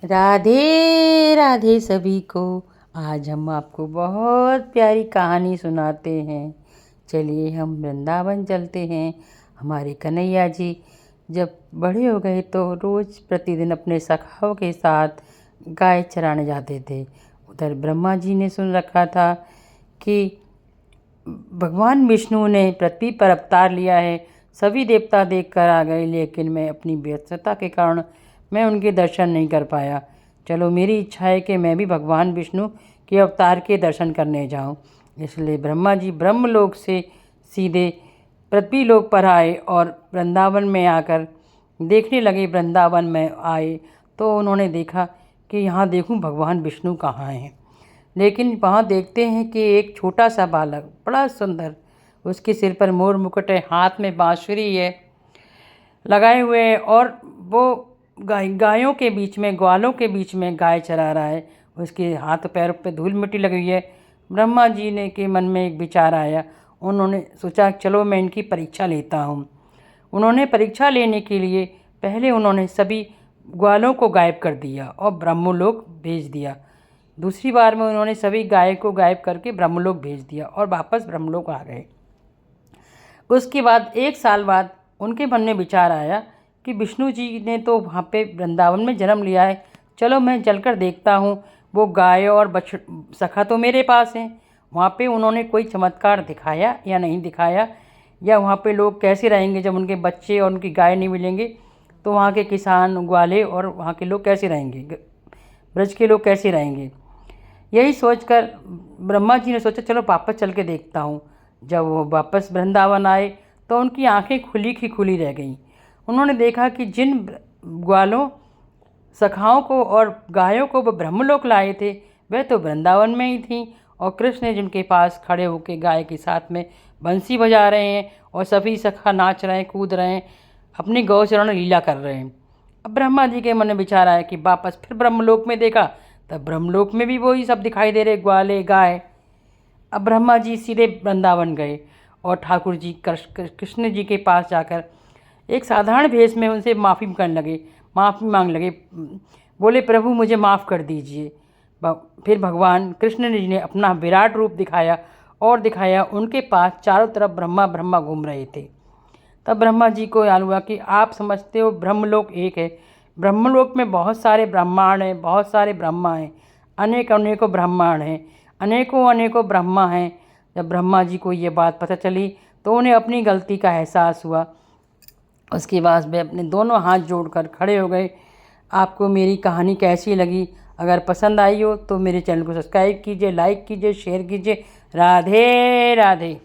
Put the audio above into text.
राधे राधे सभी को। आज हम आपको बहुत प्यारी कहानी सुनाते हैं। चलिए हम वृंदावन चलते हैं। हमारे कन्हैया जी जब बड़े हो गए तो रोज़ प्रतिदिन अपने सखाओं के साथ गाय चराने जाते थे। उधर ब्रह्मा जी ने सुन रखा था कि भगवान विष्णु ने पृथ्वी पर अवतार लिया है। सभी देवता देख कर आ गए, लेकिन मैं अपनी व्यस्तता के कारण मैं उनके दर्शन नहीं कर पाया। चलो मेरी इच्छा है कि मैं भी भगवान विष्णु के अवतार के दर्शन करने जाऊं। इसलिए ब्रह्मा जी ब्रह्मलोक से सीधे पृथ्वी लोक पर आए और वृंदावन में आकर देखने लगे। वृंदावन में आए तो उन्होंने देखा कि यहाँ देखूं भगवान विष्णु कहाँ हैं। लेकिन वहाँ देखते हैं कि एक छोटा सा बालक बड़ा सुंदर, उसके सिर पर मोर मुकुट है, हाथ में बांसुरी है लगाए हुए है और वो गायों के बीच में, ग्वालों के बीच में गाय चरा रहा है। उसके हाथ पैरों पे धूल मिट्टी लगी हुई है। ब्रह्मा जी ने के मन में एक विचार आया। उन्होंने सोचा चलो मैं इनकी परीक्षा लेता हूँ। उन्होंने परीक्षा लेने के लिए पहले उन्होंने सभी ग्वालों को गायब कर दिया और ब्रह्मलोक भेज दिया। दूसरी बार में उन्होंने सभी गाय को गायब करके ब्रह्मलोक भेज दिया और वापस ब्रह्मलोक आ गए। उसके बाद 1 साल बाद उनके मन में विचार आया कि विष्णु जी ने तो वहाँ पे वृंदावन में जन्म लिया है, चलो मैं चलकर देखता हूँ वो गाय और सखा तो मेरे पास हैं। वहाँ पे उन्होंने कोई चमत्कार दिखाया या नहीं दिखाया, या वहाँ पे लोग कैसे रहेंगे जब उनके बच्चे और उनकी गाय नहीं मिलेंगे, तो वहाँ के किसान, ग्वाले और वहाँ के लोग कैसे रहेंगे, ब्रज के लोग कैसे रहेंगे। यही सोचकर ब्रह्मा जी ने सोचा चलो वापस चल के देखता हूँ। जब वो वापस वृंदावन आए तो उनकी आंखें खुली की खुली रह गईं। उन्होंने देखा कि जिन ग्वालों, सखाओं को और गायों को वो ब्रह्मलोक लाए थे वह तो वृंदावन में ही थीं, और कृष्ण जिनके पास खड़े होकर गाय के साथ में बंसी बजा रहे हैं और सभी सखा नाच रहे हैं, कूद रहे हैं, अपनी गौचरण लीला कर रहे हैं। अब ब्रह्मा जी के मन में विचार आया कि वापस फिर ब्रह्मलोक में देखा, तब ब्रह्मलोक में भी वही सब दिखाई दे रहे, ग्वाले, गाय। अब ब्रह्मा जी सीधे वृंदावन गए और ठाकुर जी कृष्ण जी के पास जाकर एक साधारण भेष में उनसे माफ़ी मांग लगे। बोले प्रभु मुझे माफ़ कर दीजिए। फिर भगवान कृष्ण जी ने अपना विराट रूप दिखाया और दिखाया उनके पास चारों तरफ ब्रह्मा ब्रह्मा घूम रहे थे। तब ब्रह्मा जी को याद हुआ कि आप समझते हो ब्रह्मलोक एक है, ब्रह्मलोक में बहुत सारे ब्रह्मांड हैं, बहुत सारे ब्रह्मा हैं, अनेक अनेकों ब्रह्मांड हैं, अनेकों अनेकों ब्रह्मा हैं। जब ब्रह्मा जी को ये बात पता चली तो उन्हें अपनी गलती का एहसास हुआ। उसके बाद वे अपने दोनों हाथ जोड़कर खड़े हो गए। आपको मेरी कहानी कैसी लगी? अगर पसंद आई हो तो मेरे चैनल को सब्सक्राइब कीजिए, लाइक कीजिए, शेयर कीजिए। राधे राधे।